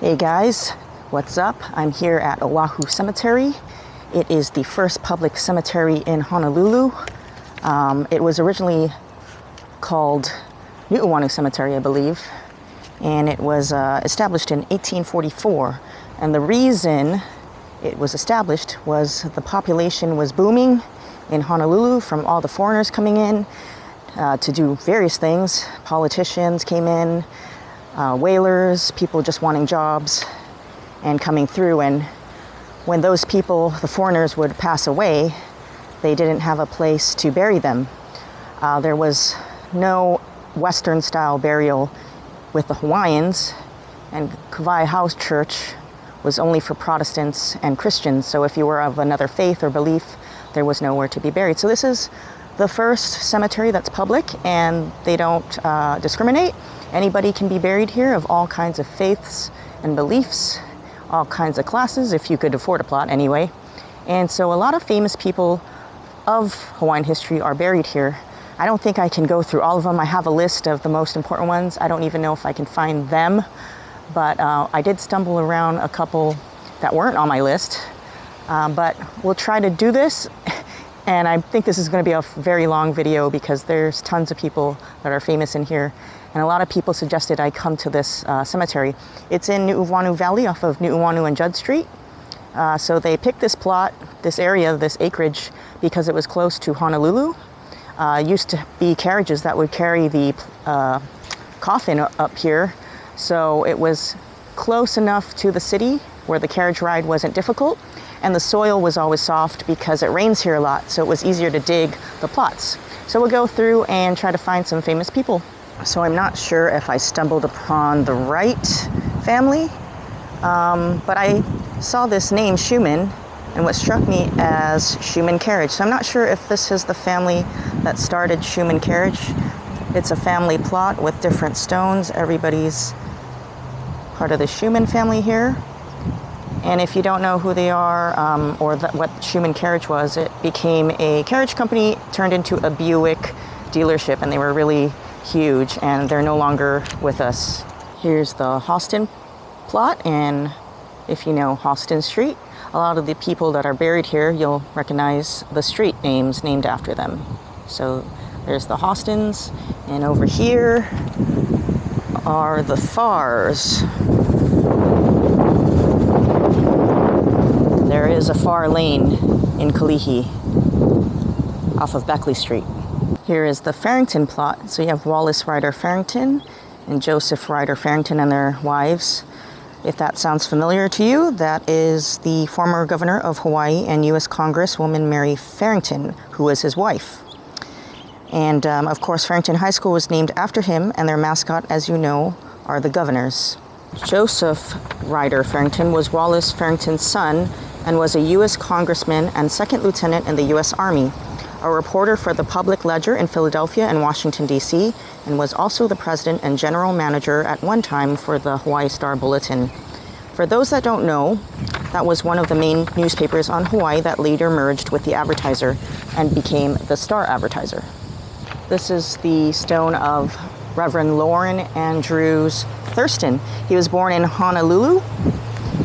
Hey guys, what's up? I'm here at Oahu Cemetery. It is the first public cemetery in Honolulu. It was originally called Nu'uanu Cemetery, I believe, and it was established in 1844. And the reason it was established was the population was booming in Honolulu from all the foreigners coming in to do various things. Politicians came in, whalers, people just wanting jobs and coming through. And when those people, the foreigners, would pass away, they didn't have a place to bury them. There was no Western style burial with the Hawaiians, and Kawai House Church was only for Protestants and Christians. So if you were of another faith or belief, there was nowhere to be buried. So this is the first cemetery that's public, and they don't discriminate. Anybody can be buried here of all kinds of faiths and beliefs, all kinds of classes, if you could afford a plot anyway. And so a lot of famous people of Hawaiian history are buried here. I don't think I can go through all of them. I have a list of the most important ones. I don't even know if I can find them, but I did stumble around a couple that weren't on my list. But we'll try to do this. And I think this is going to be a very long video because there's tons of people that are famous in here. And a lot of people suggested I come to this cemetery. It's in Nu'uanu Valley off of Nu'uanu and Judd Street. So they picked this plot, this area, this acreage, because it was close to Honolulu. Used to be carriages that would carry the coffin up here. So it was close enough to the city where the carriage ride wasn't difficult. And the soil was always soft because it rains here a lot. So it was easier to dig the plots. So we'll go through and try to find some famous people. So I'm not sure if I stumbled upon the right family, but I saw this name Schuman, and what struck me as Schuman Carriage. So I'm not sure if this is the family that started Schuman Carriage. It's a family plot with different stones. Everybody's part of the Schuman family here. And if you don't know who they are, or what Schuman Carriage was, it became a carriage company turned into a Buick dealership, and they were really huge, and they're no longer with us. Here's the Hausten plot, and if you know Hausten Street, a lot of the people that are buried here, you'll recognize the street names named after them. So there's the Haustens, and over here are the Farrs. There is a Farr Lane in Kalihi off of Beckley Street. Here is the Farrington plot. So you have Wallace Ryder Farrington and Joseph Ryder Farrington and their wives. If that sounds familiar to you, that is the former governor of Hawaii and U.S. Congresswoman Mary Farrington, who was his wife. And of course, Farrington High School was named after him, and their mascot, as you know, are the governors. Joseph Ryder Farrington was Wallace Farrington's son and was a U.S. congressman and second lieutenant in the U.S. Army, a reporter for the Public Ledger in Philadelphia and Washington, D.C., and was also the president and general manager at one time for the Hawaii Star Bulletin. For those that don't know, that was one of the main newspapers on Hawaii that later merged with the Advertiser and became the Star Advertiser. This is the stone of Reverend Lorrin Andrews Thurston. He was born in Honolulu,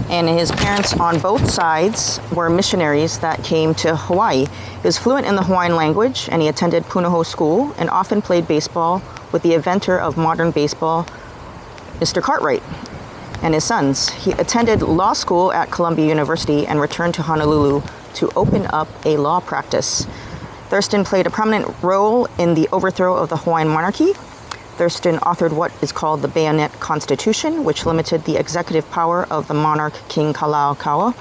and his parents on both sides were missionaries that came to Hawaii. He was fluent in the Hawaiian language, and he attended Punahou School and often played baseball with the inventor of modern baseball, Mr. Cartwright, and his sons. He attended law school at Columbia University and returned to Honolulu to open up a law practice. Thurston played a prominent role in the overthrow of the Hawaiian monarchy. Thurston authored what is called the Bayonet Constitution, which limited the executive power of the monarch King Kalakaua.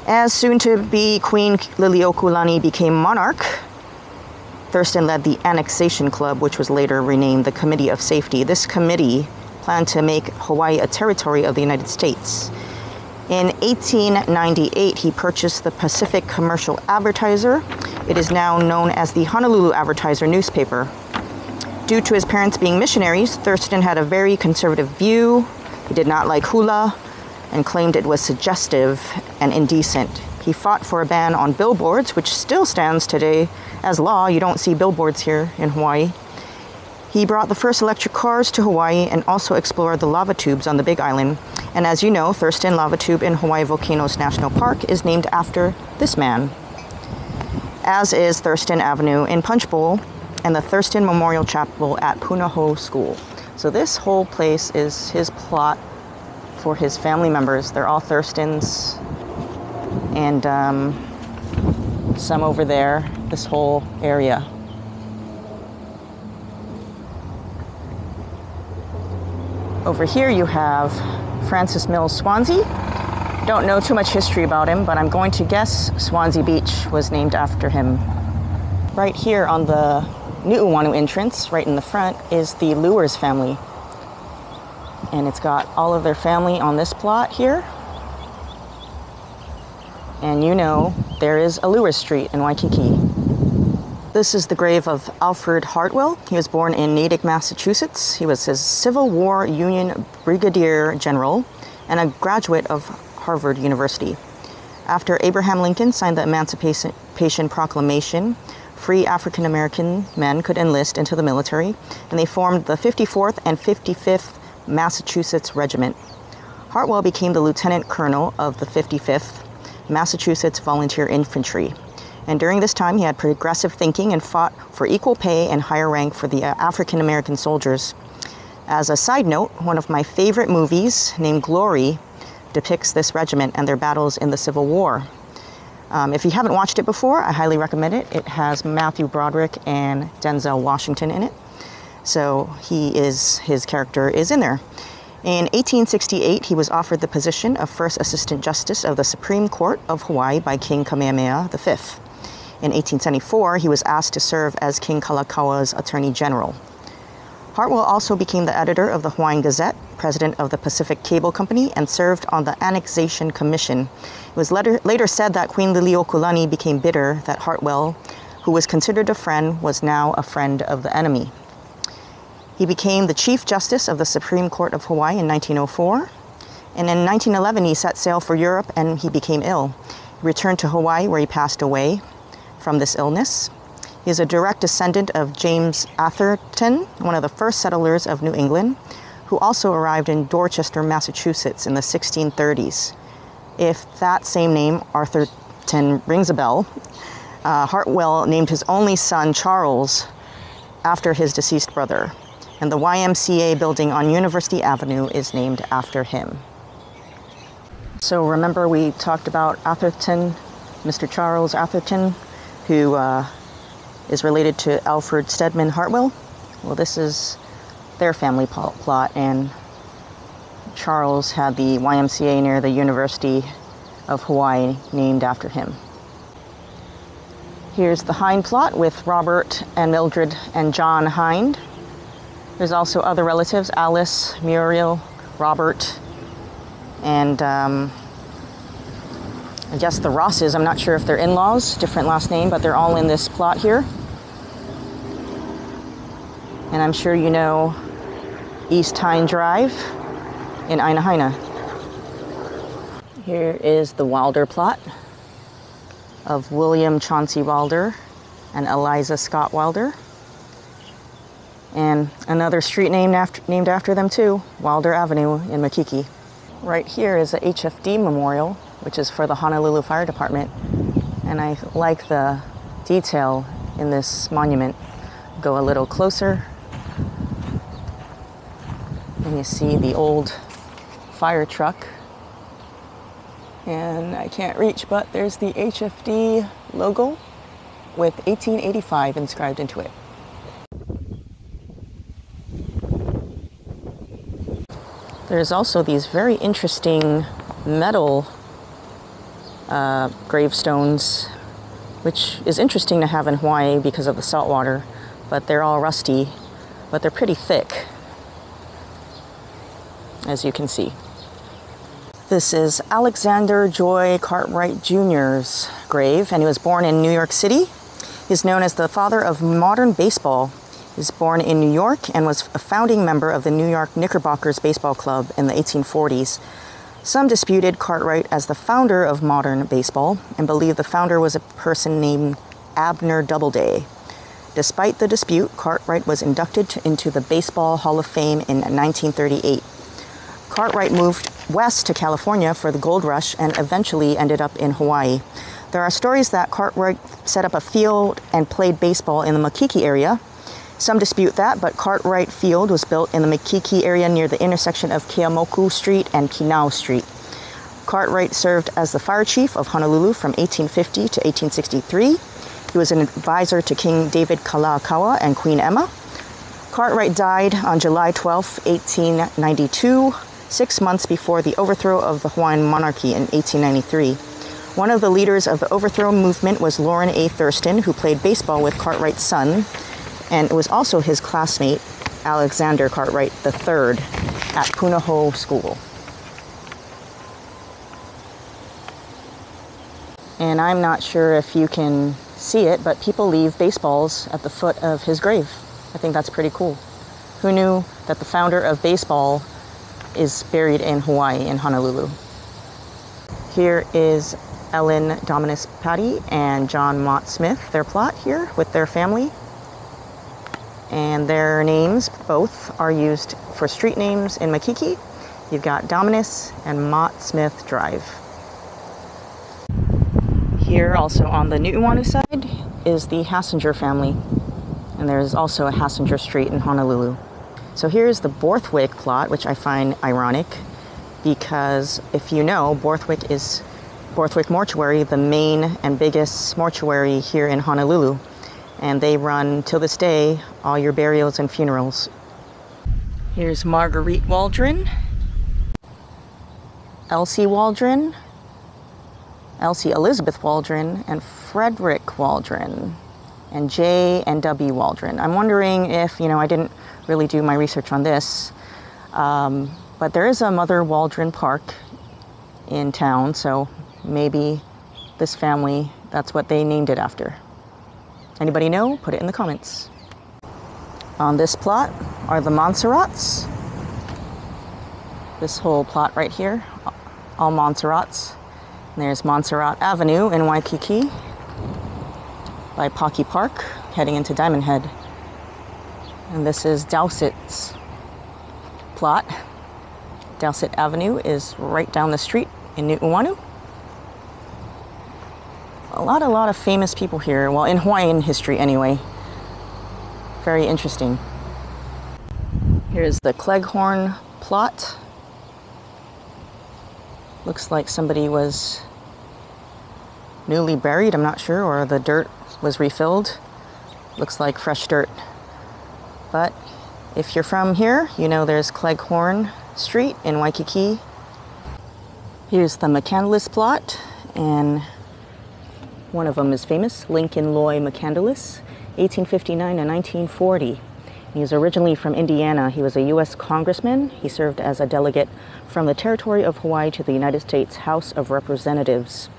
As soon-to-be Queen Liliuokalani became monarch, Thurston led the Annexation Club, which was later renamed the Committee of Safety. This committee planned to make Hawaii a territory of the United States. In 1898, he purchased the Pacific Commercial Advertiser. It is now known as the Honolulu Advertiser newspaper. Due to his parents being missionaries, Thurston had a very conservative view. He did not like hula and claimed it was suggestive and indecent. He fought for a ban on billboards, which still stands today as law. You don't see billboards here in Hawaii. He brought the first electric cars to Hawaii and also explored the lava tubes on the Big Island. And as you know, Thurston Lava Tube in Hawaii Volcanoes National Park is named after this man, as is Thurston Avenue in Punchbowl and the Thurston Memorial Chapel at Punahou School. So this whole place is his plot for his family members. They're all Thurstons, and some over there, this whole area. Over here you have Francis Mills Swanzy. Don't know too much history about him, but I'm going to guess Swanzy Beach was named after him. Right here on the Nu'uanu entrance, right in the front, is the Lewers family. And it's got all of their family on this plot here. And you know, there is a Lewers Street in Waikiki. This is the grave of Alfred Hartwell. He was born in Natick, Massachusetts. He was a Civil War Union Brigadier General and a graduate of Harvard University. After Abraham Lincoln signed the Emancipation Proclamation, free African American men could enlist into the military, and they formed the 54th and 55th Massachusetts Regiment. Hartwell became the lieutenant colonel of the 55th Massachusetts Volunteer Infantry. And during this time, he had progressive thinking and fought for equal pay and higher rank for the African American soldiers. As a side note, one of my favorite movies, named Glory, depicts this regiment and their battles in the Civil War. If you haven't watched it before, I highly recommend it. It has Matthew Broderick and Denzel Washington in it. So his character is in there. In 1868, he was offered the position of First Assistant Justice of the Supreme Court of Hawaii by King Kamehameha V. In 1874, he was asked to serve as King Kalakaua's Attorney General. Hartwell also became the editor of the Hawaiian Gazette, president of the Pacific Cable Company, and served on the Annexation Commission. It was later said that Queen Liliuokalani became bitter that Hartwell, who was considered a friend, was now a friend of the enemy. He became the Chief Justice of the Supreme Court of Hawaii in 1904, and in 1911 he set sail for Europe and he became ill. He returned to Hawaii where he passed away from this illness. He is a direct descendant of James Atherton, one of the first settlers of New England, who also arrived in Dorchester, Massachusetts in the 1630s. If that same name, Atherton, rings a bell, Hartwell named his only son, Charles, after his deceased brother. And the YMCA building on University Avenue is named after him. So remember we talked about Atherton, Mr. Charles Atherton, who is related to Alfred Stedman Hartwell. Well, this is their family plot, and Charles had the YMCA near the University of Hawaii named after him. Here's the Hind plot with Robert and Mildred and John Hind. There's also other relatives, Alice, Muriel, Robert, and I guess the Rosses. I'm not sure if they're in-laws, different last name, but they're all in this plot here. And I'm sure you know East Hind Drive in Ainahaina. Here is the Wilder plot of William Chauncey Wilder and Eliza Scott Wilder. And another street named after them too, Wilder Avenue in Makiki. Right here is a HFD memorial, which is for the Honolulu Fire Department. And I like the detail in this monument. Go a little closer, and you see the old fire truck. And I can't reach, but there's the HFD logo with 1885 inscribed into it. There's also these very interesting metal gravestones, which is interesting to have in Hawaii because of the salt water, but they're all rusty, but they're pretty thick, as you can see. This is Alexander Joy Cartwright Jr.'s grave, and he was born in New York City. He's known as the father of modern baseball. He was born in New York and was a founding member of the New York Knickerbockers Baseball Club in the 1840s. Some disputed Cartwright as the founder of modern baseball and believed the founder was a person named Abner Doubleday. Despite the dispute, Cartwright was inducted into the Baseball Hall of Fame in 1938. Cartwright moved west to California for the gold rush and eventually ended up in Hawaii. There are stories that Cartwright set up a field and played baseball in the Makiki area. Some dispute that, but Cartwright Field was built in the Makiki area near the intersection of Keamoku Street and Kekaaniau Street. Cartwright served as the fire chief of Honolulu from 1850 to 1863. He was an advisor to King David Kalakaua and Queen Emma. Cartwright died on July 12, 1892, 6 months before the overthrow of the Hawaiian monarchy in 1893. One of the leaders of the overthrow movement was Lorrin Thurston, who played baseball with Cartwright's son, and it was also his classmate, Alexander Cartwright III, at Punahou School. And I'm not sure if you can see it, but people leave baseballs at the foot of his grave. I think that's pretty cool. Who knew that the founder of baseball is buried in Hawaii, in Honolulu? Here is Ellen Dominis Paty and John Mott Smith, their plot here with their family. And their names, both, are used for street names in Makiki. You've got Dominis and Mott Smith Drive. Here, also on the Nu'uanu side, is the Hassinger family. And there's also a Hassinger Street in Honolulu. So here's the Borthwick plot, which I find ironic, because if you know, Borthwick is Borthwick Mortuary, the main and biggest mortuary here in Honolulu. And they run, till this day, all your burials and funerals. Here's Margaret Waldron, Elsie Waldron, Elsie Elizabeth Waldron, and Frederick Waldron, and J and W Waldron. I'm wondering if, I didn't really do my research on this, but there is a Mother Waldron Park in town, so maybe this family, that's what they named it after. Anybody know? Put it in the comments. On this plot are the Monsarrats. This whole plot right here, all Monsarrats. And there's Monsarrat Avenue in Waikiki by Pocky Park, heading into Diamond Head. And this is Dowsett's plot. Dowsett Avenue is right down the street in Nu'uanu. A lot of famous people here. Well, in Hawaiian history anyway. Very interesting. Here's the Cleghorn plot. Looks like somebody was newly buried, I'm not sure, or the dirt was refilled. Looks like fresh dirt. But if you're from here, you know there's Cleghorn Street in Waikiki. Here's the McCandless plot, and one of them is famous, Lincoln Loy McCandless, 1859 to 1940. He was originally from Indiana. He was a U.S. congressman. He served as a delegate from the territory of Hawaii to the United States House of Representatives.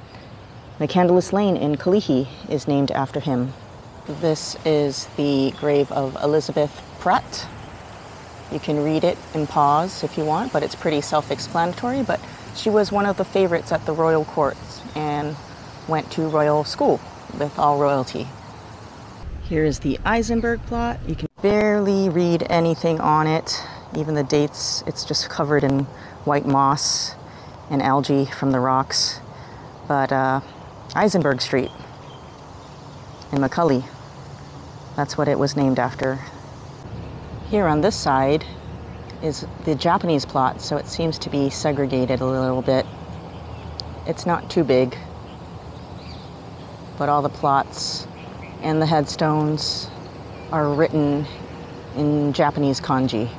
McCandless Lane in Kalihi is named after him. This is the grave of Elizabeth Pratt. You can read it and pause if you want, but it's pretty self-explanatory. But she was one of the favorites at the royal courts and went to royal school with all royalty. Here is the Isenberg plot. You can barely read anything on it, even the dates. It's just covered in white moss and algae from the rocks. But Isenberg Street in McCully, that's what it was named after. Here on this side is the Japanese plot, so it seems to be segregated a little bit. It's not too big, but all the plots and the headstones are written in Japanese kanji.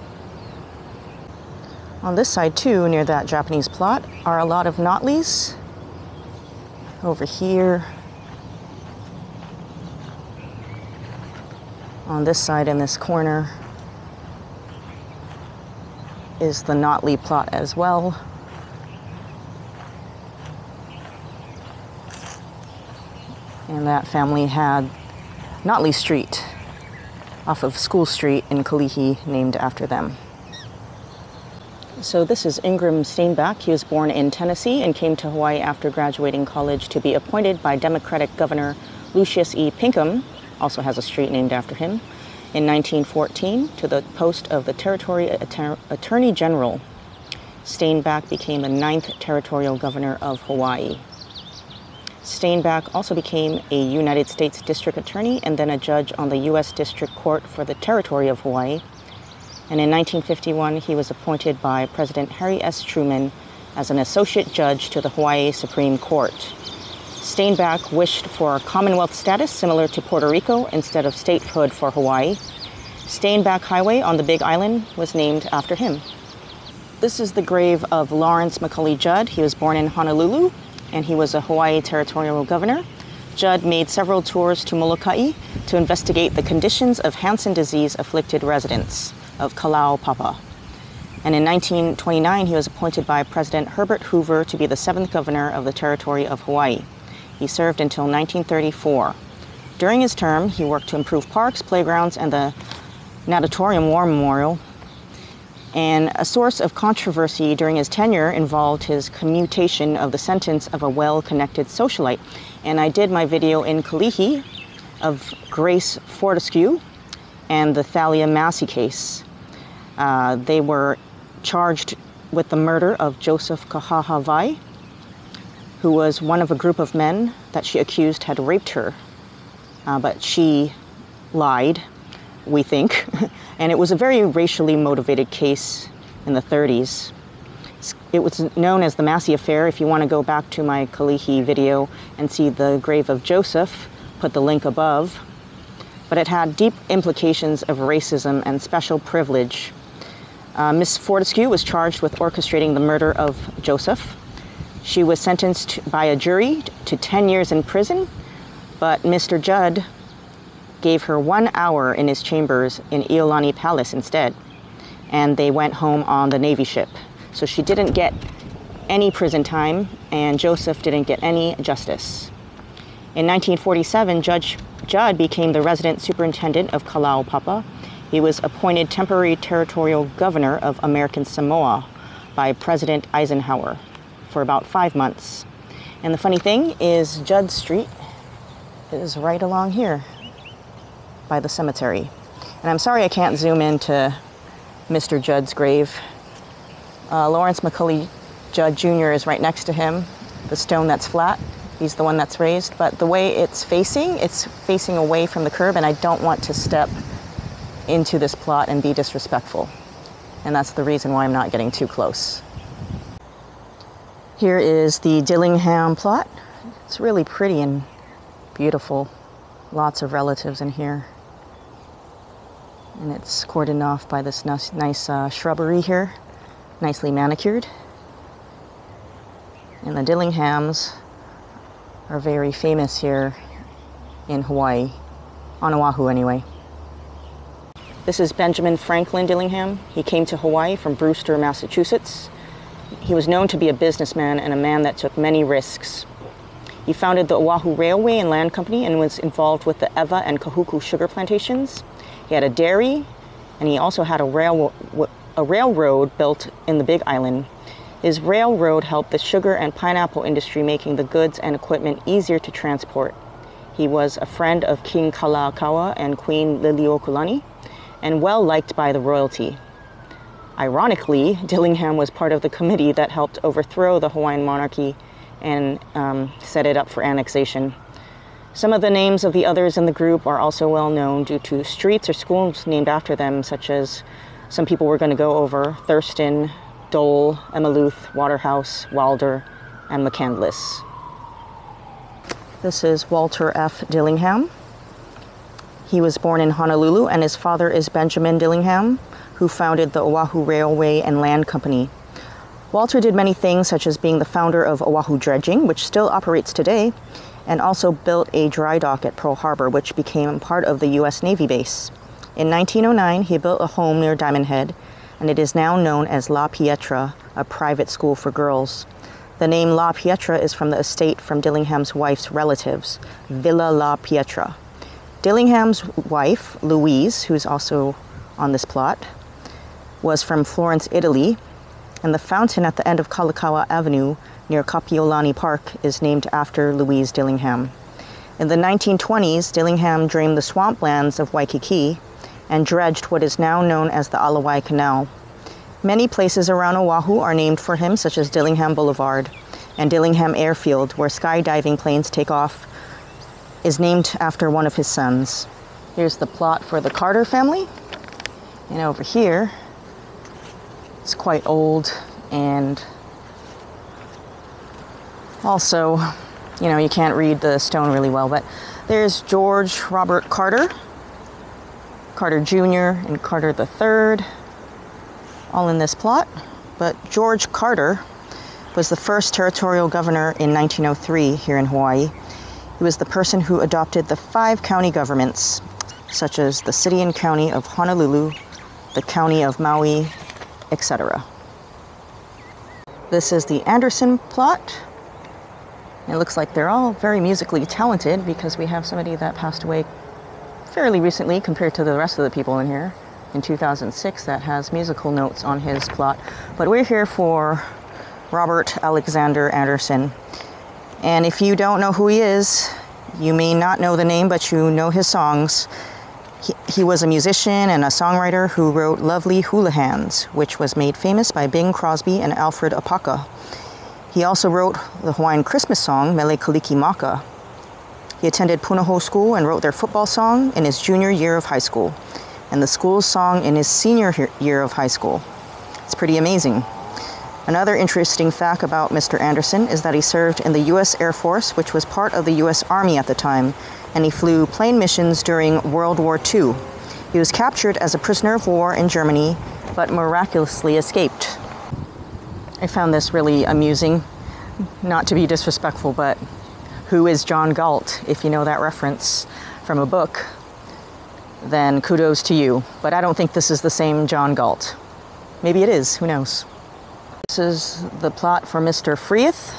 On this side too, near that Japanese plot, are a lot of Notleys. Over here. On this side in this corner is the Notley plot as well. And that family had Notley Street off of School Street in Kalihi named after them. So this is Ingram Stainback. He was born in Tennessee and came to Hawaii after graduating college to be appointed by Democratic Governor Lucius E. Pinkham, also has a street named after him, in 1914 to the post of the Territory Attorney General. Stainback became the 9th territorial governor of Hawaii. Stainback also became a United States District Attorney and then a judge on the U.S. District Court for the Territory of Hawaii. And in 1951, he was appointed by President Harry S. Truman as an associate judge to the Hawaii Supreme Court. Stainback wished for Commonwealth status similar to Puerto Rico instead of statehood for Hawaii. Stainback Highway on the Big Island was named after him. This is the grave of Lawrence McCully Judd. He was born in Honolulu, and he was a Hawaii territorial governor. Judd made several tours to Molokai to investigate the conditions of Hansen disease-afflicted residents of Kalaupapa. And in 1929, he was appointed by President Herbert Hoover to be the 7th governor of the Territory of Hawaii. He served until 1934. During his term, he worked to improve parks, playgrounds, and the Natatorium War Memorial. And a source of controversy during his tenure involved his commutation of the sentence of a well-connected socialite. And I did my video in Kalihi of Grace Fortescue and the Thalia Massey case. They were charged with the murder of Joseph Kahahavai, who was one of a group of men that she accused had raped her. But she lied, we think. And it was a very racially motivated case in the 30s. It was known as the Massey Affair. If you want to go back to my Kalihi video and see the grave of Joseph, put the link above. But it had deep implications of racism and special privilege. Miss Fortescue was charged with orchestrating the murder of Joseph. She was sentenced by a jury to 10 years in prison, but Mr. Judd gave her 1 hour in his chambers in Iolani Palace instead, and they went home on the Navy ship. So she didn't get any prison time, and Joseph didn't get any justice. In 1947, Judd became the resident superintendent of Kalaupapa. He was appointed temporary territorial governor of American Samoa by President Eisenhower for about 5 months. And the funny thing is Judd Street is right along here by the cemetery. And I'm sorry I can't zoom into Mr. Judd's grave. Lawrence McCully Judd Jr. is right next to him, the stone that's flat. He's the one that's raised, but the way it's facing away from the curb, and I don't want to step into this plot and be disrespectful. And that's the reason why I'm not getting too close. Here is the Dillingham plot. It's really pretty and beautiful. Lots of relatives in here. And it's cordoned off by this nice shrubbery here, nicely manicured. And the Dillinghams are very famous here in Hawaii, on Oahu anyway. This is Benjamin Franklin Dillingham. He came to Hawaii from Brewster, Massachusetts. He was known to be a businessman and a man that took many risks. He founded the Oahu Railway and Land Company and was involved with the Ewa and Kahuku sugar plantations. He had a dairy, and he also had a railroad built in the Big Island. His railroad helped the sugar and pineapple industry, making the goods and equipment easier to transport. He was a friend of King Kalakaua and Queen Liliuokalani, and well liked by the royalty. Ironically, Dillingham was part of the committee that helped overthrow the Hawaiian monarchy and set it up for annexation. Some of the names of the others in the group are also well known due to streets or schools named after them, such as some people we're going to go over: Thurston, Dole, Emmaluth, Waterhouse, Wilder, and McCandless. This is Walter F. Dillingham. He was born in Honolulu, and his father is Benjamin Dillingham, who founded the Oahu Railway and Land Company. Walter did many things, such as being the founder of Oahu Dredging, which still operates today, and also built a dry dock at Pearl Harbor, which became part of the U.S. Navy base. In 1909, he built a home near Diamond Head, and it is now known as La Pietra, a private school for girls. The name La Pietra is from the estate from Dillingham's wife's relatives, Villa La Pietra. Dillingham's wife, Louise, who's also on this plot, was from Florence, Italy, and the fountain at the end of Kalakaua Avenue near Kapiolani Park is named after Louise Dillingham. In the 1920s, Dillingham drained the swamplands of Waikiki and dredged what is now known as the Alawai Canal. Many places around Oahu are named for him, such as Dillingham Boulevard and Dillingham Airfield, where skydiving planes take off, is named after one of his sons. Here's the plot for the Carter family. And over here, it's quite old, and also, you know, you can't read the stone really well, but there's George Robert Carter, Carter Jr. and Carter III, all in this plot. But George Carter was the first territorial governor in 1903 here in Hawaii. He was the person who adopted the 5 county governments, such as the city and county of Honolulu, the county of Maui, etc. This is the Anderson plot. It looks like they're all very musically talented because we have somebody that passed away fairly recently compared to the rest of the people in here in 2006 that has musical notes on his plot. But we're here for Robert Alexander Anderson. And if you don't know who he is, you may not know the name, but you know his songs. He was a musician and a songwriter who wrote Lovely Hula Hands, which was made famous by Bing Crosby and Alfred Apaka. He also wrote the Hawaiian Christmas song, Mele Kaliki Maka. He attended Punahou School and wrote their football song in his junior year of high school, and the school's song in his senior year of high school. It's pretty amazing. Another interesting fact about Mr. Anderson is that he served in the U.S. Air Force, which was part of the U.S. Army at the time, and he flew plane missions during World War II. He was captured as a prisoner of war in Germany, but miraculously escaped. I found this really amusing, not to be disrespectful, but who is John Galt? If you know that reference from a book, then kudos to you. But I don't think this is the same John Galt. Maybe it is, who knows? This is the plot for Mr. Freeth.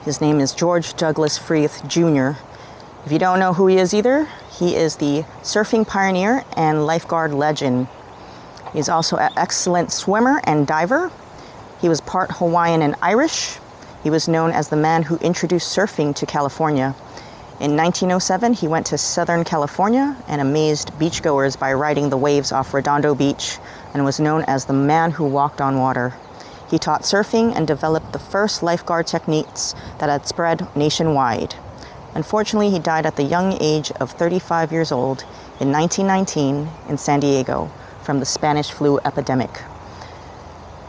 His name is George Douglas Freeth, Jr. If you don't know who he is either, he is the surfing pioneer and lifeguard legend. He's also an excellent swimmer and diver. He was part Hawaiian and Irish. He was known as the man who introduced surfing to California. In 1907, he went to Southern California and amazed beachgoers by riding the waves off Redondo Beach, and was known as the man who walked on water. He taught surfing and developed the first lifeguard techniques that had spread nationwide. Unfortunately, he died at the young age of 35 years old in 1919 in San Diego from the Spanish flu epidemic.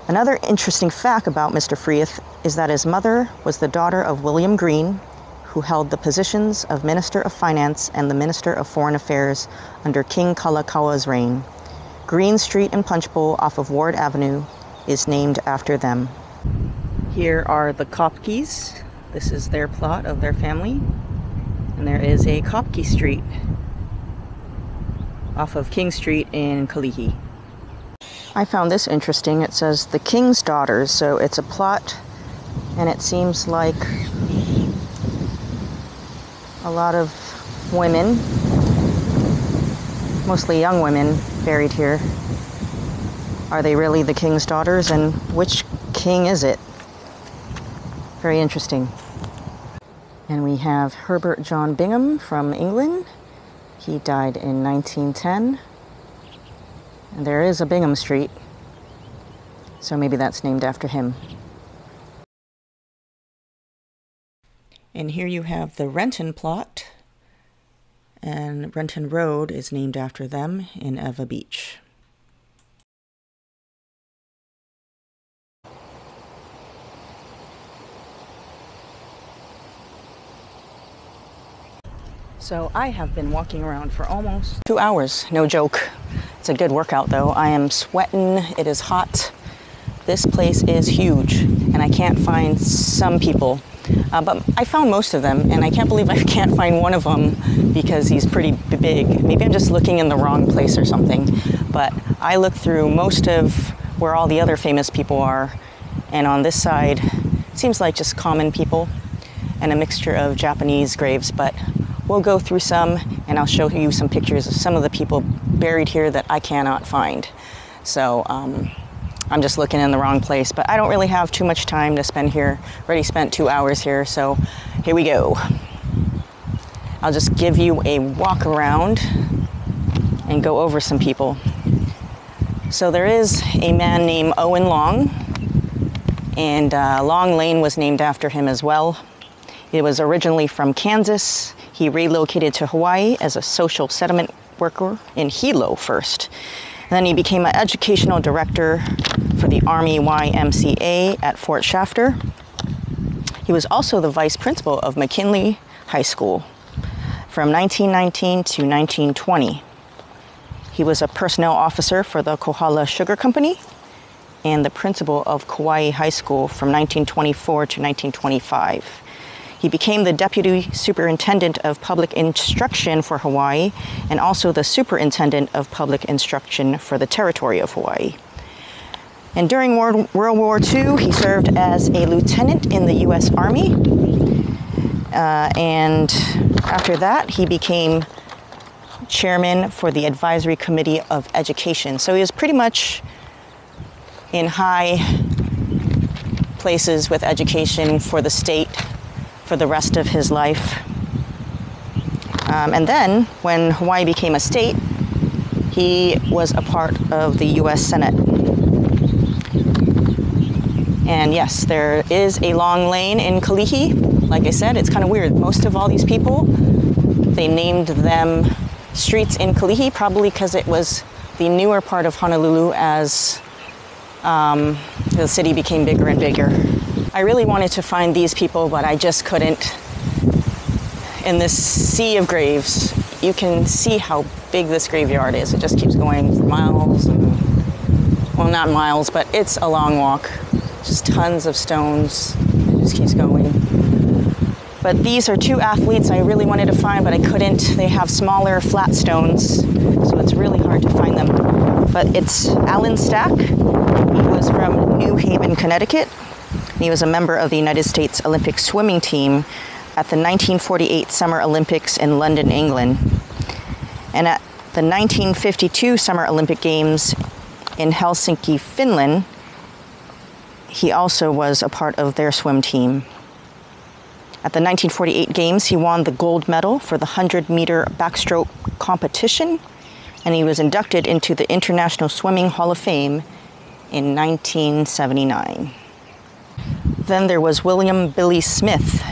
Another interesting fact about Mr. Freeth is that his mother was the daughter of William Green, who held the positions of Minister of Finance and the Minister of Foreign Affairs under King Kalakaua's reign. Green Street in Punchbowl off of Ward Avenue is named after them. Here are the Kopkes. This is their plot of their family. And there is a Kopke Street off of King Street in Kalihi. I found this interesting. It says the King's Daughters, so it's a plot, and it seems like a lot of women, mostly young women, buried here. Are they really the King's daughters, and which king is it? Very interesting. And we have Herbert John Bingham from England. He died in 1910. And there is a Bingham Street, so maybe that's named after him. And here you have the Renton plot, and Renton Road is named after them in Eva Beach. So I have been walking around for almost 2 hours, no joke. It's a good workout though. I am sweating, it is hot. This place is huge, and I can't find some people. But I found most of them, and I can't believe I can't find one of them because he's pretty big. Maybe I'm just looking in the wrong place or something. But I looked through most of where all the other famous people are, and on this side, it seems like just common people and a mixture of Japanese graves. But we'll go through some, and I'll show you some pictures of some of the people buried here that I cannot find. So I'm just looking in the wrong place, but I don't really have too much time to spend here. Already spent 2 hours here, so here we go. I'll just give you a walk around and go over some people. So there is a man named Owen Long, and Long Lane was named after him as well. He was originally from Kansas. He relocated to Hawaii as a social settlement worker in Hilo first. And then he became an educational director for the Army YMCA at Fort Shafter. He was also the vice principal of McKinley High School from 1919 to 1920. He was a personnel officer for the Kohala Sugar Company and the principal of Kauai High School from 1924 to 1925. He became the deputy superintendent of public instruction for Hawaii and also the superintendent of public instruction for the territory of Hawaii. And during World War II, he served as a lieutenant in the U.S. Army. And after that, he became chairman for the Advisory Committee of Education. So he was pretty much in high places with education for the state for the rest of his life. And then, when Hawaii became a state, he was a part of the U.S. Senate. And yes, there is a long lane in Kalihi. Like I said, it's kind of weird. Most of all these people, they named them streets in Kalihi, probably because it was the newer part of Honolulu as the city became bigger and bigger. I really wanted to find these people, but I just couldn't. In this sea of graves, you can see how big this graveyard is. It just keeps going for miles. Well, not miles, but it's a long walk. Just tons of stones. It just keeps going. But these are two athletes I really wanted to find, but I couldn't. They have smaller, flat stones, so it's really hard to find them. But it's Alan Stack. He was from New Haven, Connecticut. He was a member of the United States Olympic swimming team at the 1948 Summer Olympics in London, England. And at the 1952 Summer Olympic Games in Helsinki, Finland, he also was a part of their swim team. At the 1948 Games, he won the gold medal for the 100-meter backstroke competition, and he was inducted into the International Swimming Hall of Fame in 1979. Then there was William Billy Smith,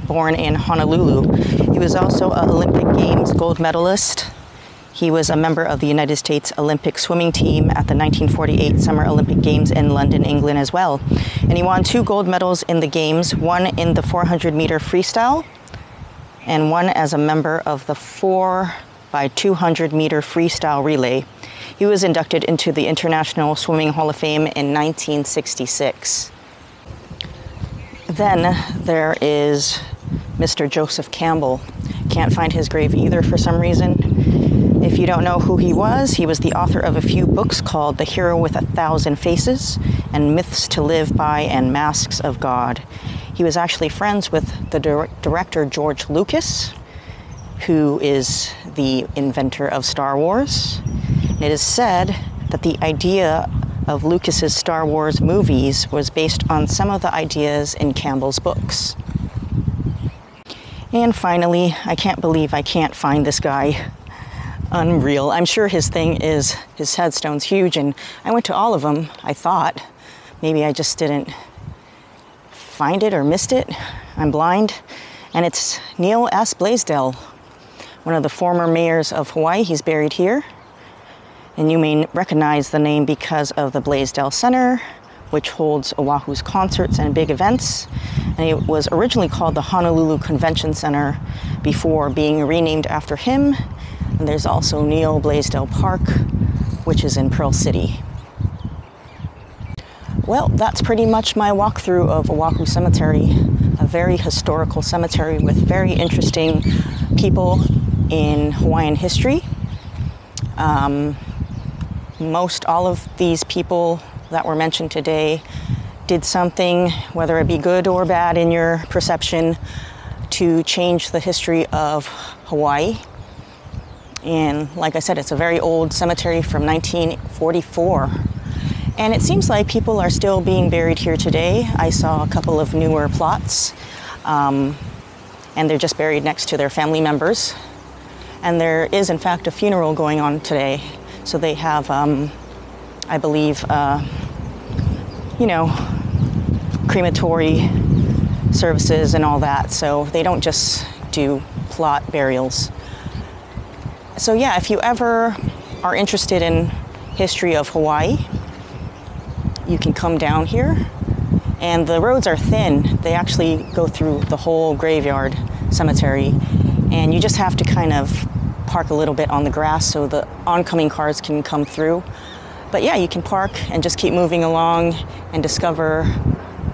born in Honolulu. He was also an Olympic Games gold medalist. He was a member of the United States Olympic swimming team at the 1948 Summer Olympic Games in London, England as well. And he won 2 gold medals in the Games, one in the 400-meter freestyle and one as a member of the 4x200-meter freestyle relay. He was inducted into the International Swimming Hall of Fame in 1966. Then there is Mr. Joseph Campbell. Can't find his grave either for some reason. If you don't know who he was the author of a few books called The Hero with 1,000 Faces and Myths to Live By and Masks of God. He was actually friends with the director George Lucas, who is the inventor of Star Wars. It is said that the idea of Lucas's Star Wars movies was based on some of the ideas in Campbell's books. And finally, I can't believe I can't find this guy. Unreal. I'm sure his headstone's huge, and I went to all of them, I thought. Maybe I just didn't find it or missed it. I'm blind. And it's Neil S. Blaisdell, one of the former mayors of Hawaii. He's buried here. And you may recognize the name because of the Blaisdell Center, which holds Oahu's concerts and big events. And it was originally called the Honolulu Convention Center before being renamed after him. And there's also Neil Blaisdell Park, which is in Pearl City. Well, that's pretty much my walkthrough of Oahu Cemetery, a very historical cemetery with very interesting people in Hawaiian history. Most all of these people that were mentioned today did something, whether it be good or bad in your perception, to change the history of Hawaii. And like I said, it's a very old cemetery from 1944. And it seems like people are still being buried here today. I saw a couple of newer plots, and they're just buried next to their family members. And there is, in fact, a funeral going on today. So they have I believe, you know, crematory services and all that. So they don't just do plot burials. So yeah, if you ever are interested in history of Hawaii, you can come down here. And the roads are thin. They actually go through the whole graveyard cemetery. And you just have to kind of park a little bit on the grass so the oncoming cars can come through. But yeah, you can park and just keep moving along and discover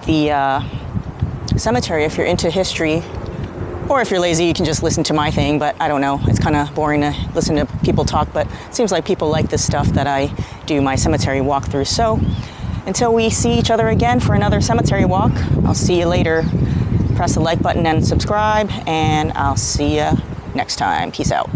the cemetery if you're into history. Or if you're lazy, you can just listen to my thing, but I don't know. It's kind of boring to listen to people talk, but it seems like people like this stuff that I do my cemetery walkthrough. So until we see each other again for another cemetery walk, I'll see you later. Press the like button and subscribe, and I'll see you next time. Peace out.